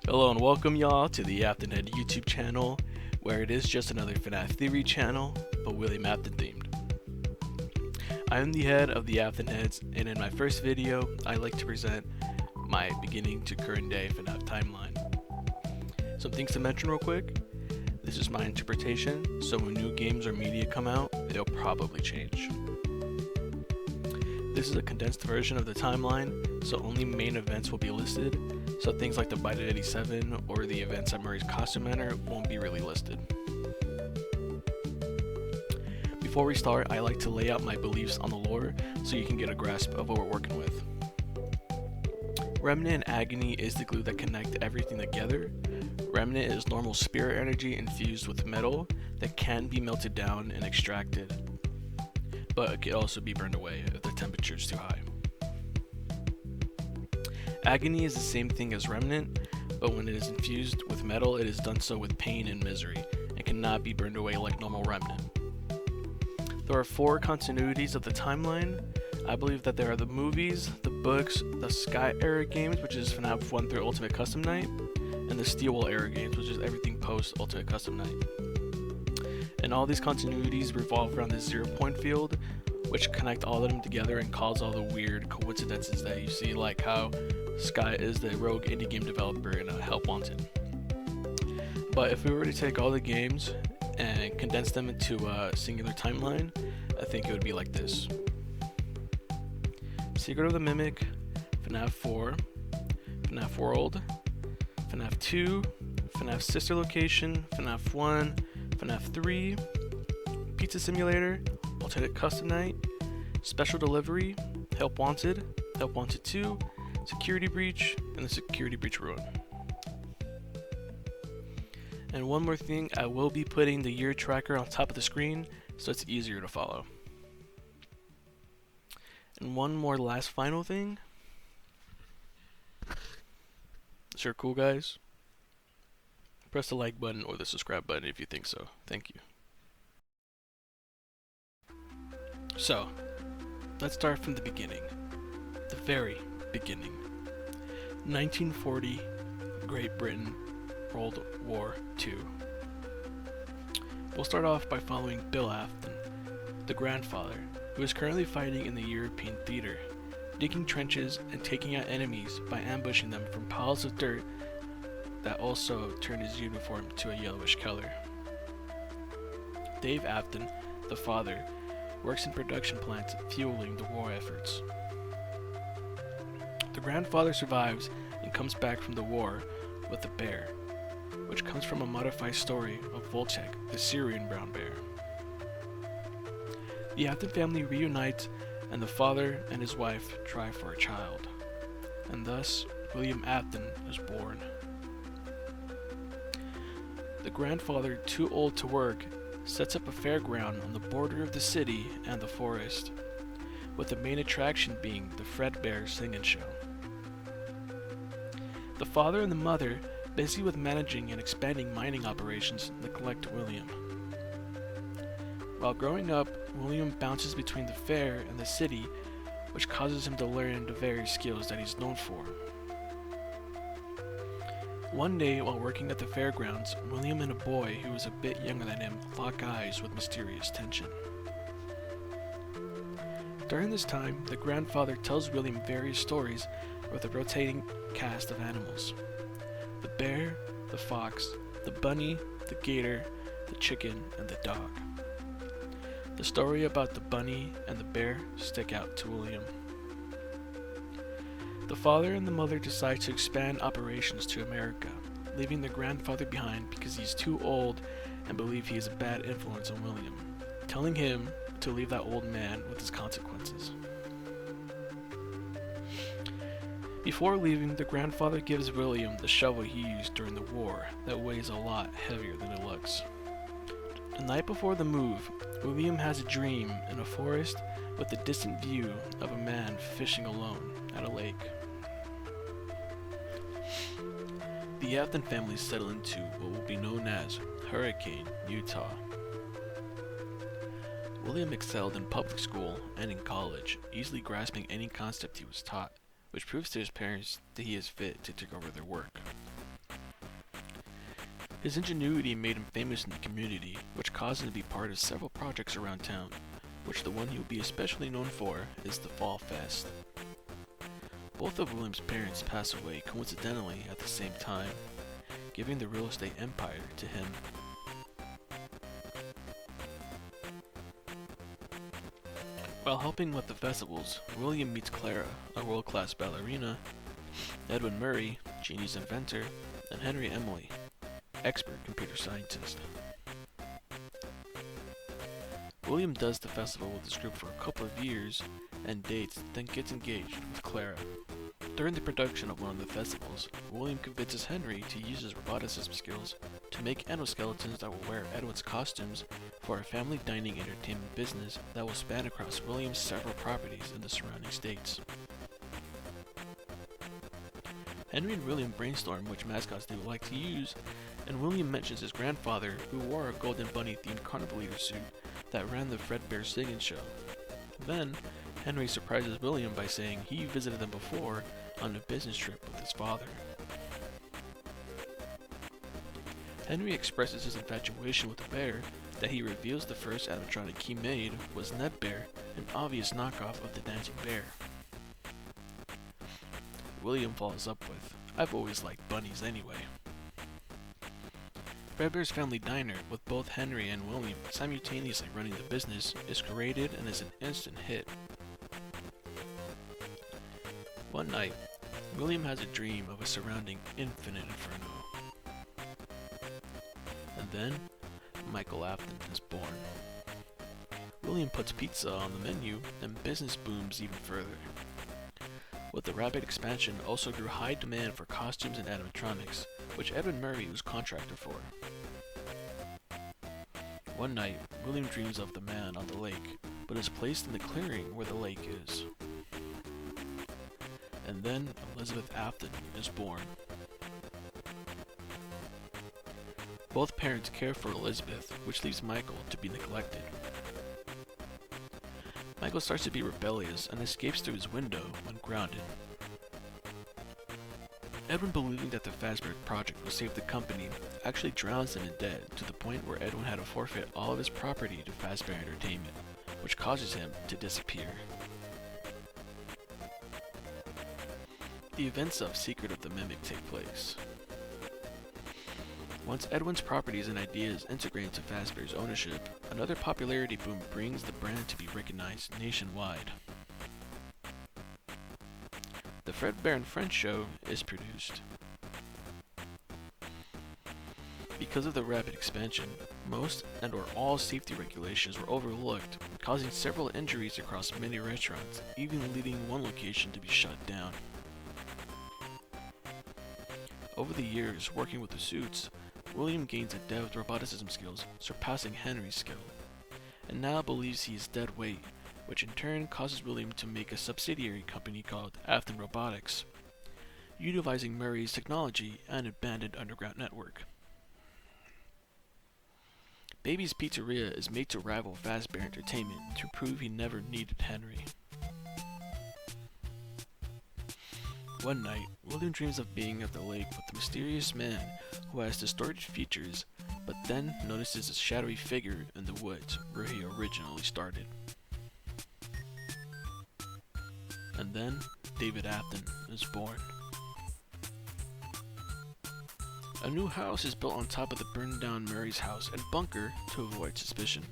Hello and welcome y'all to the aftonhead YouTube channel, where it is just another FNAF theory channel, but William Afton themed. I am the head of the aftonheads, and in my first video, I like to present my beginning to current day FNAF timeline. Some things to mention real quick. This is my interpretation, so when new games or media come out, it'll probably change. This is a condensed version of the timeline, so only main events will be listed, so things like the Bite at 87 or the events at Murray's Costume Manor won't be really listed. Before we start, I like to lay out my beliefs on the lore so you can get a grasp of what we're working with. Remnant and Agony is the glue that connect everything together. Remnant is normal spirit energy infused with metal that can be melted down and extracted, but it can also be burned away if the temperature is too high. Agony is the same thing as Remnant, but when it is infused with metal, it is done so with pain and misery, and cannot be burned away like normal Remnant. There are 4 continuities of the timeline. I believe that there are the movies, the books, the Sky era games, which is FNAF 1 through Ultimate Custom Night, and the Steel era games, which is everything post Ultimate Custom Night. And all these continuities revolve around the 0 point field, which connect all of them together and cause all the weird coincidences that you see, like how Sky is the rogue indie game developer in Help Wanted. But if we were to take all the games and condense them into a singular timeline, I think it would be like this. Secret of the Mimic, FNAF 4, FNAF World, FNAF 2, FNAF Sister Location, FNAF 1, FNAF 3, Pizza Simulator, Ultimate Custom Night, Special Delivery, Help Wanted, Help Wanted 2, Security Breach, and the Security Breach Ruin. And one more thing, I will be putting the year tracker on top of the screen so it's easier to follow. And one more last final thing. Sure, cool guys? Press the like button or the subscribe button if you think so. Thank you. So, let's start from the beginning. The very beginning. 1940, Great Britain, World War II. We'll start off by following Bill Afton, the grandfather, who is currently fighting in the European theater, digging trenches and taking out enemies by ambushing them from piles of dirt that also turn his uniform to a yellowish color. Dave Afton, the father, works in production plants fueling the war efforts. The grandfather survives and comes back from the war with a bear, which comes from a modified story of Volchek, the Syrian brown bear. The Afton family reunites, and the father and his wife try for a child, and thus William Afton is born. The grandfather, too old to work, sets up a fairground on the border of the city and the forest, with the main attraction being the Fredbear Singing Show. The father and the mother, busy with managing and expanding mining operations, neglect William. While growing up, William bounces between the fair and the city, which causes him to learn the various skills that he's known for. One day, while working at the fairgrounds, William and a boy who is a bit younger than him lock eyes with mysterious tension. During this time, the grandfather tells William various stories with a rotating cast of animals: the bear, the fox, the bunny, the gator, the chicken, and the dog. The story about the bunny and the bear stick out to William. The father and the mother decide to expand operations to America, leaving the grandfather behind because he's too old and believe he is a bad influence on William, telling him to leave that old man with his consequences. Before leaving, the grandfather gives William the shovel he used during the war that weighs a lot heavier than it looks. The night before the move, William has a dream in a forest with a distant view of a man fishing alone at a lake. The Afton family settle into what will be known as Hurricane, Utah. William excelled in public school and in college, easily grasping any concept he was taught, which proves to his parents that he is fit to take over their work. His ingenuity made him famous in the community, which caused him to be part of several projects around town, which the one he will be especially known for is the Fall Fest. Both of William's parents pass away coincidentally at the same time, giving the real estate empire to him. While helping with the festivals, William meets Clara, a world-class ballerina, Edwin Murray, genius inventor, and Henry Emily, expert computer scientist. William does the festival with this group for a couple of years and dates, then gets engaged with Clara. During the production of one of the festivals, William convinces Henry to use his roboticism skills to make endoskeletons that will wear Edwin's costumes for a family dining entertainment business that will span across William's several properties in the surrounding states. Henry and William brainstorm which mascots they would like to use, and William mentions his grandfather, who wore a Golden Bunny-themed carnival leader suit that ran the Fredbear Singing Show. Then, Henry surprises William by saying he visited them before on a business trip with his father. Henry expresses his infatuation with the bear that he reveals the first animatronic he made was Ned Bear, an obvious knockoff of the dancing bear. William follows up with, "I've always liked bunnies anyway." Fredbear's Family Diner, with both Henry and William simultaneously running the business, is created and is an instant hit. One night, William has a dream of a surrounding infinite inferno. And then, Michael Afton is born. William puts pizza on the menu, and business booms even further. With the rapid expansion also grew high demand for costumes and animatronics, which Edwin Murray was contractor for. One night, William dreams of the man on the lake, but is placed in the clearing where the lake is. And then Elizabeth Afton is born. Both parents care for Elizabeth, which leaves Michael to be neglected. Michael starts to be rebellious and escapes through his window when grounded. Edwin, believing that the Fazbear project will save the company, actually drowns them in debt to the point where Edwin had to forfeit all of his property to Fazbear Entertainment, which causes him to disappear. The events of Secret of the Mimic take place. Once Edwin's properties and ideas integrate into Fazbear's ownership, another popularity boom brings the brand to be recognized nationwide. The Fredbear and Friends show is produced. Because of the rapid expansion, most and/or all safety regulations were overlooked, causing several injuries across many restaurants, even leading one location to be shut down. Over the years, working with the suits, William gains adept roboticism skills, surpassing Henry's skill, and now believes he is dead weight, which in turn causes William to make a subsidiary company called Afton Robotics, utilizing Murray's technology and abandoned underground network. Baby's Pizzeria is made to rival Fazbear Entertainment to prove he never needed Henry. One night, William dreams of being at the lake with a mysterious man who has distorted features, but then notices a shadowy figure in the woods where he originally started. And then, David Afton is born. A new house is built on top of the burned down Murray's house and bunker to avoid suspicion.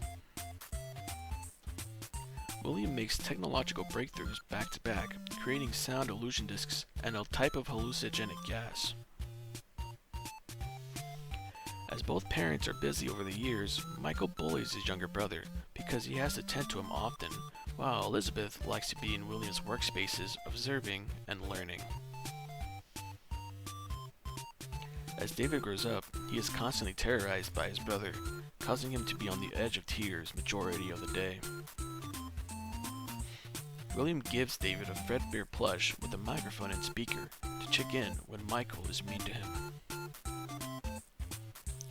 William makes technological breakthroughs back to back, creating sound illusion discs and a type of hallucinogenic gas. As both parents are busy over the years, Michael bullies his younger brother because he has to tend to him often, while Elizabeth likes to be in William's workspaces observing and learning. As David grows up, he is constantly terrorized by his brother, causing him to be on the edge of tears majority of the day. William gives David a Fredbear plush with a microphone and speaker to check in when Michael is mean to him.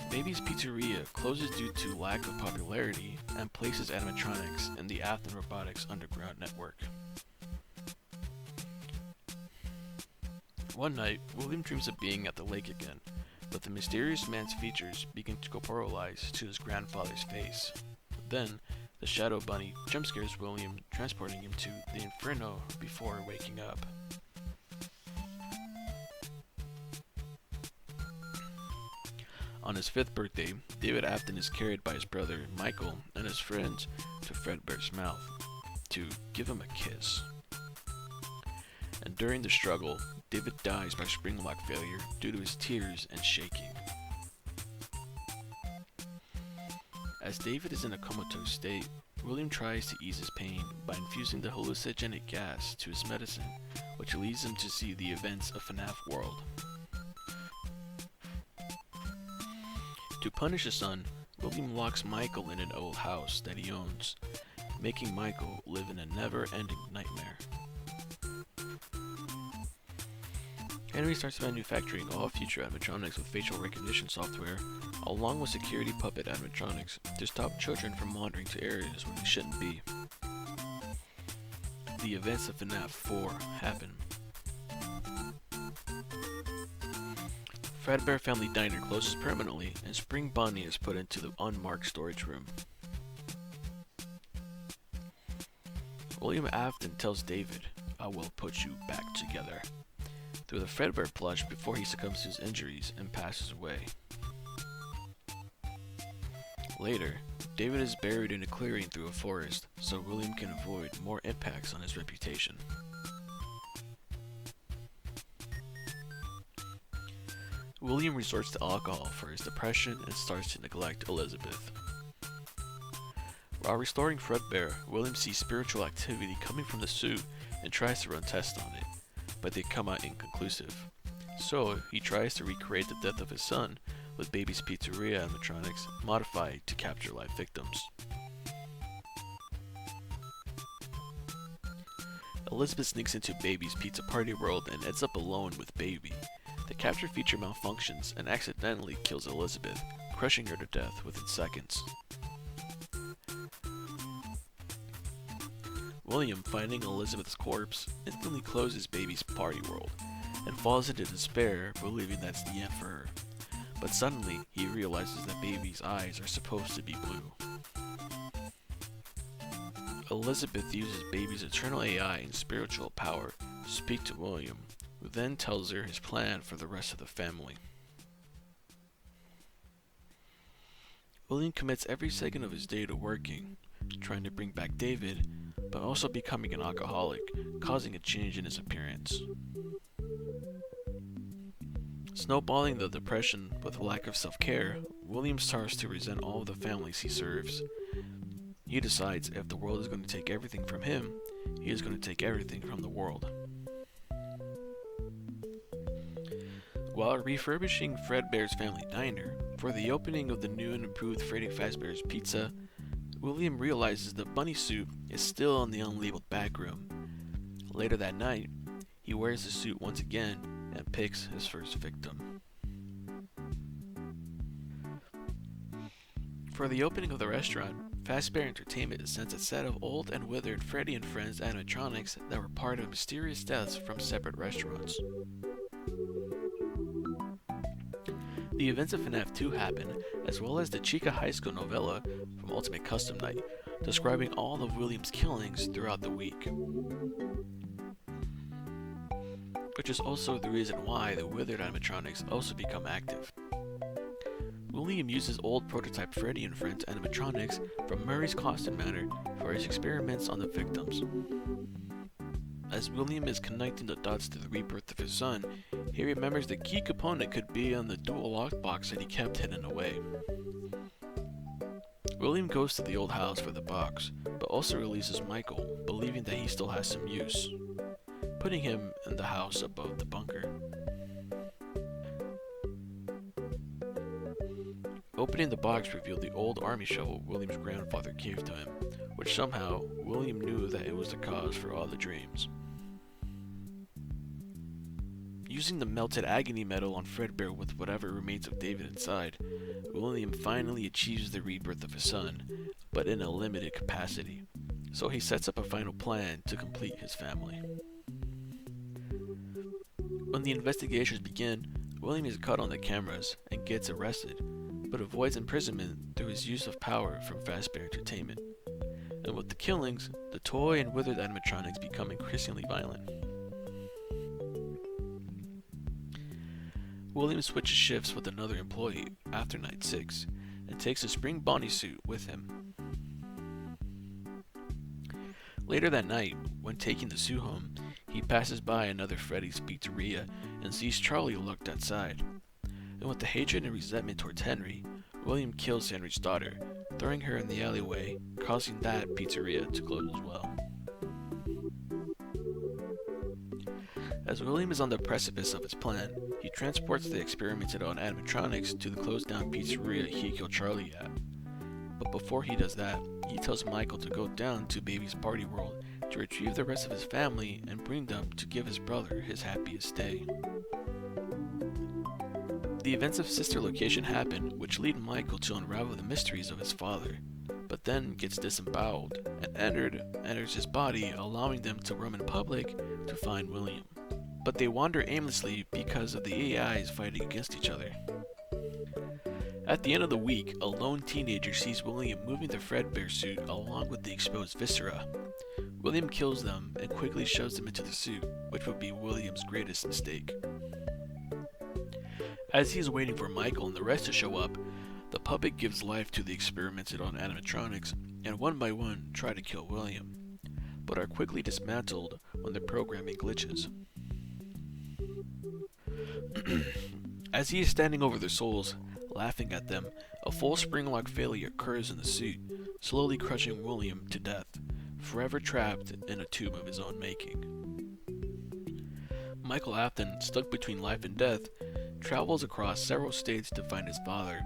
Baby's Pizzeria closes due to lack of popularity and places animatronics in the Afton Robotics underground network. One night, William dreams of being at the lake again, but the mysterious man's features begin to corporalize to his grandfather's face. Then, the Shadow Bunny jump scares William, transporting him to the Inferno before waking up. On his 5th birthday, David Afton is carried by his brother Michael and his friends to Fredbear's mouth to give him a kiss. And during the struggle, David dies by spring lock failure due to his tears and shaking. As David is in a comatose state, William tries to ease his pain by infusing the hallucinogenic gas to his medicine, which leads him to see the events of FNAF World. To punish his son, William locks Michael in an old house that he owns, making Michael live in a never-ending nightmare. Henry starts manufacturing all future animatronics with facial recognition software, along with security puppet animatronics, to stop children from wandering to areas where they shouldn't be. The events of FNAF 4 happen. Fredbear Family Diner closes permanently, and Spring Bonnie is put into the unmarked storage room. William Afton tells David, "I will put you back together," through the Fredbear plush before he succumbs to his injuries and passes away. Later, David is buried in a clearing through a forest, so William can avoid more impacts on his reputation. William resorts to alcohol for his depression and starts to neglect Elizabeth. While restoring Fredbear, William sees spiritual activity coming from the suit and tries to run tests on it, but they come out inconclusive. So, he tries to recreate the death of his son with Baby's Pizzeria animatronics modified to capture live victims. Elizabeth sneaks into Baby's Pizza Party world and ends up alone with Baby. The capture feature malfunctions and accidentally kills Elizabeth, crushing her to death within seconds. William, finding Elizabeth's corpse, instantly closes Baby's party world and falls into despair, believing that's the end for her. But suddenly, he realizes that Baby's eyes are supposed to be blue. Elizabeth uses Baby's eternal AI and spiritual power to speak to William, who then tells her his plan for the rest of the family. William commits every second of his day to working, trying to bring back David, but also becoming an alcoholic, causing a change in his appearance. Snowballing the depression with a lack of self-care, William starts to resent all of the families he serves. He decides if the world is going to take everything from him, he is going to take everything from the world. While refurbishing Fredbear's Family Diner for the opening of the new and improved Freddy Fazbear's Pizza, William realizes the bunny suit is still in the unlabeled back room. Later that night, he wears the suit once again and picks his first victim. For the opening of the restaurant, Fazbear Entertainment sends a set of old and withered Freddy and Friends animatronics that were part of mysterious deaths from separate restaurants. The events of FNAF 2 happen, as well as the Chica High School novella from Ultimate Custom Night, describing all of William's killings throughout the week. Which is also the reason why the withered animatronics also become active. William uses old prototype Freddy and Friends animatronics from Murray's Costume Manor for his experiments on the victims. As William is connecting the dots to the rebirth of his son, he remembers the key component could be on the dual lockbox that he kept hidden away. William goes to the old house for the box, but also releases Michael, believing that he still has some use, putting him in the house above the bunker. Opening the box revealed the old army shovel William's grandfather gave to him, which somehow William knew that it was the cause for all the dreams. Using the melted agony metal on Fredbear with whatever remains of David inside, William finally achieves the rebirth of his son, but in a limited capacity, so he sets up a final plan to complete his family. When the investigations begin, William is caught on the cameras and gets arrested, but avoids imprisonment through his use of power from Fazbear Entertainment. And with the killings, the toy and withered animatronics become increasingly violent. William switches shifts with another employee after night 6 and takes a spring Bonnie suit with him. Later that night, when taking the suit home, he passes by another Freddy's Pizzeria and sees Charlie locked outside. And with the hatred and resentment towards Henry, William kills Henry's daughter, throwing her in the alleyway, causing that pizzeria to close as well. As William is on the precipice of his plan, he transports the experimented on animatronics to the closed down pizzeria he killed Charlie at. But before he does that, he tells Michael to go down to Baby's party world to retrieve the rest of his family and bring them to give his brother his happiest day. The events of Sister Location happen, which lead Michael to unravel the mysteries of his father, but then gets disemboweled and enters his body, allowing them to roam in public to find William. But they wander aimlessly because of the AIs fighting against each other. At the end of the week, a lone teenager sees William moving the Fredbear suit along with the exposed viscera. William kills them and quickly shoves them into the suit, which would be William's greatest mistake. As he is waiting for Michael and the rest to show up, the public gives life to the experimented on animatronics and one by one try to kill William, but are quickly dismantled when the programming glitches. As he is standing over their souls, laughing at them, a full spring-lock failure occurs in the suit, slowly crushing William to death, forever trapped in a tube of his own making. Michael Afton, stuck between life and death, travels across several states to find his father,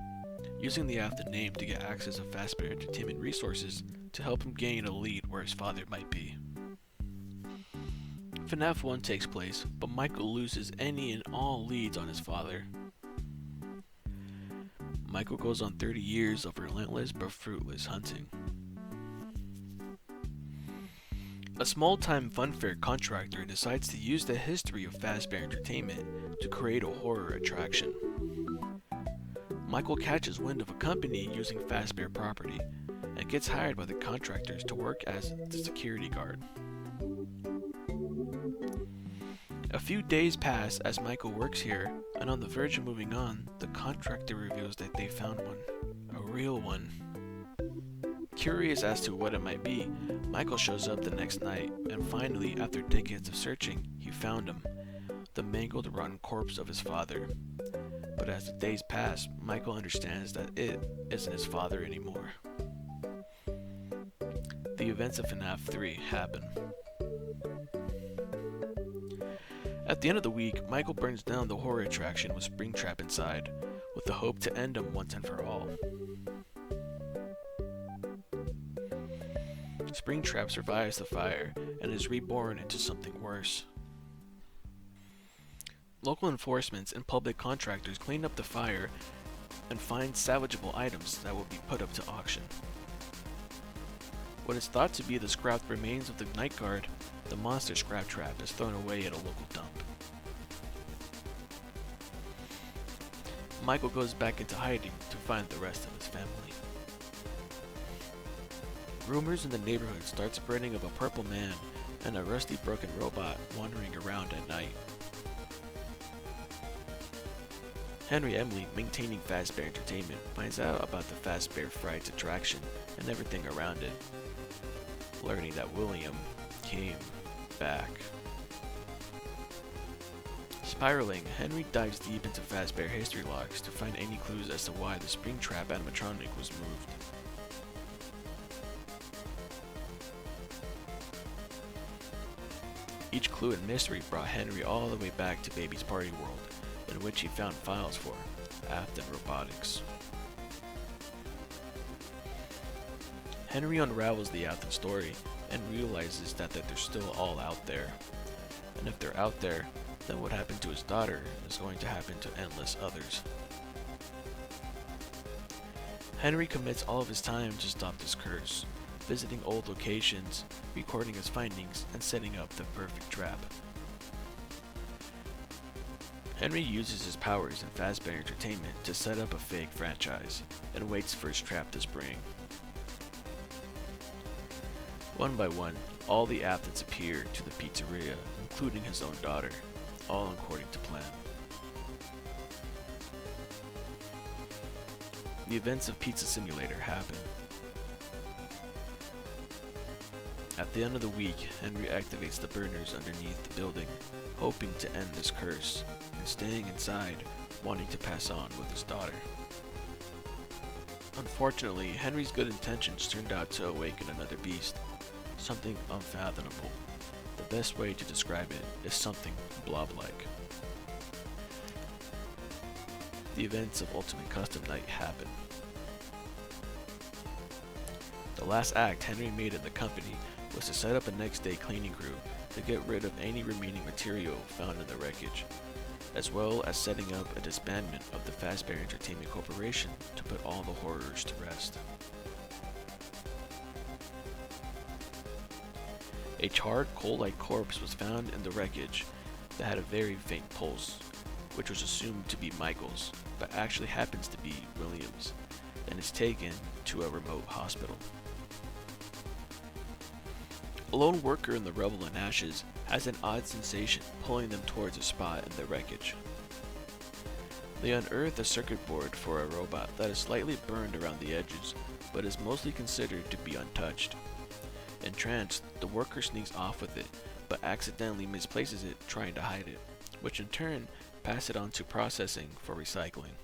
using the Afton name to get access to Fazbear Entertainment resources to help him gain a lead where his father might be. FNAF 1 takes place, but Michael loses any and all leads on his father. Michael goes on 30 years of relentless but fruitless hunting. A small-time funfair contractor decides to use the history of Fazbear Entertainment to create a horror attraction. Michael catches wind of a company using Fazbear property and gets hired by the contractors to work as the security guard. A few days pass as Michael works here, and on the verge of moving on, the contractor reveals that they found one. A real one. Curious as to what it might be, Michael shows up the next night, and finally, after decades of searching, he found him. The mangled, rotten corpse of his father. But as the days pass, Michael understands that it isn't his father anymore. The events of FNAF 3 happen. At the end of the week, Michael burns down the horror attraction with Springtrap inside, with the hope to end him once and for all. Springtrap survives the fire and is reborn into something worse. Local enforcements and public contractors clean up the fire and find salvageable items that will be put up to auction. What is thought to be the scrapped remains of the night guard, the monster scrap trap is thrown away at a local dump. Michael goes back into hiding to find the rest of his family. Rumors in the neighborhood start spreading of a purple man and a rusty broken robot wandering around at night. Henry Emily, maintaining Fazbear Entertainment, finds out about the Fazbear Frights attraction and everything around it, learning that William came back. Spiraling, Henry dives deep into Fazbear history logs to find any clues as to why the Springtrap animatronic was moved. Each clue and mystery brought Henry all the way back to Baby's party world, in which he found files for Afton Robotics. Henry unravels the Afton story and realizes that they're still all out there. And if they're out there, then what happened to his daughter is going to happen to endless others. Henry commits all of his time to stop this curse, visiting old locations, recording his findings, and setting up the perfect trap. Henry uses his powers in Fazbear Entertainment to set up a fake franchise and waits for his trap to spring. One by one, all the athletes appear to the pizzeria, including his own daughter, all according to plan. The events of Pizza Simulator happen. At the end of the week, Henry activates the burners underneath the building, hoping to end this curse, and staying inside, wanting to pass on with his daughter. Unfortunately, Henry's good intentions turned out to awaken another beast, something unfathomable. The best way to describe it is something blob-like. The events of Ultimate Custom Night happen. The last act Henry made in the company was to set up a next day cleaning crew to get rid of any remaining material found in the wreckage, as well as setting up a disbandment of the Fazbear Entertainment Corporation to put all the horrors to rest. A charred coal-like corpse was found in the wreckage that had a very faint pulse, which was assumed to be Michael's, but actually happens to be William's, and is taken to a remote hospital. A lone worker in the rubble and ashes has an odd sensation pulling them towards a spot in the wreckage. They unearth a circuit board for a robot that is slightly burned around the edges, but is mostly considered to be untouched. Entranced, the worker sneaks off with it, but accidentally misplaces it trying to hide it, which in turn pass it on to processing for recycling.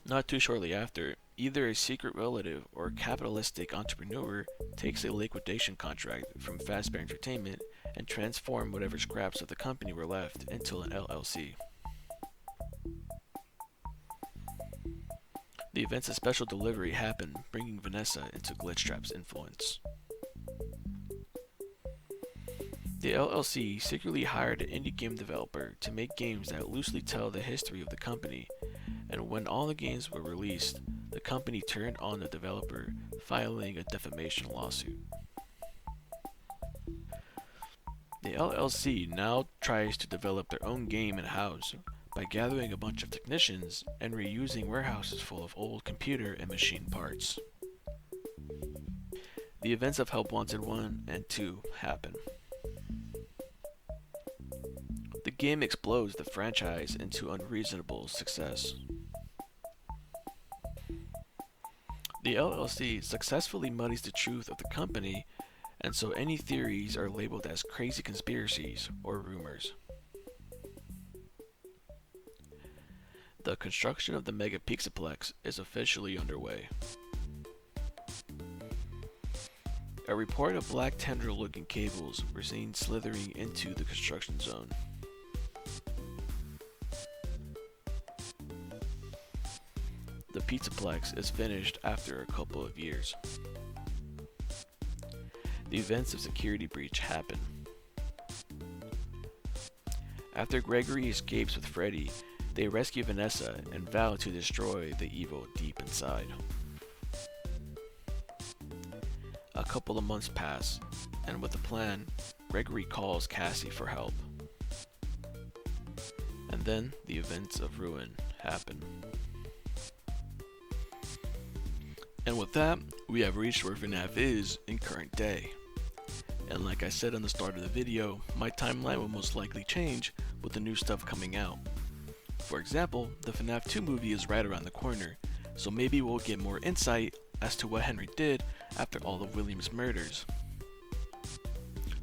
Not too shortly after, either a secret relative or a capitalistic entrepreneur takes a liquidation contract from Fazbear Entertainment and transform whatever scraps of the company were left into an LLC. The events of Special Delivery happen, bringing Vanessa into Glitchtrap's influence. The LLC secretly hired an indie game developer to make games that loosely tell the history of the company, and when all the games were released, the company turned on the developer, filing a defamation lawsuit. The LLC now tries to develop their own game in-house by gathering a bunch of technicians and reusing warehouses full of old computer and machine parts. The events of Help Wanted 1 and 2 happen. The game explodes the franchise into unreasonable success. The LLC successfully muddies the truth of the company, and so any theories are labeled as crazy conspiracies or rumors. The construction of the Mega Pixaplex is officially underway. A report of black tendril-looking cables were seen slithering into the construction zone. The Pizzaplex is finished after a couple of years. The events of Security Breach happen. After Gregory escapes with Freddy, they rescue Vanessa and vow to destroy the evil deep inside. A couple of months pass, and with a plan, Gregory calls Cassie for help. And then the events of Ruin happen. And with that, we have reached where FNAF is in current day. And like I said on the start of the video, my timeline will most likely change with the new stuff coming out. For example, the FNAF 2 movie is right around the corner, so maybe we'll get more insight as to what Henry did after all of William's murders.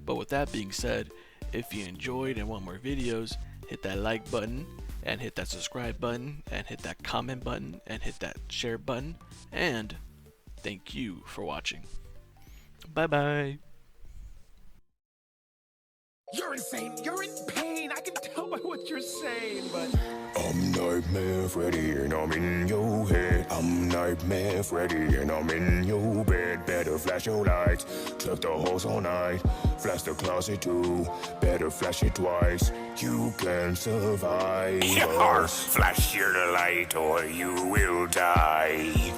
But with that being said, if you enjoyed and want more videos, hit that like button, and hit that subscribe button, and hit that comment button, and hit that share button, and thank you for watching. Bye bye. You're insane. You're in pain. I can tell by what you're saying, but I'm Nightmare Freddy and I'm in your head. I'm Nightmare Freddy and I'm in your bed. Better flash your lights, check the halls all night. Flash the closet too, better flash it twice. You can survive. Flash your light or you will die.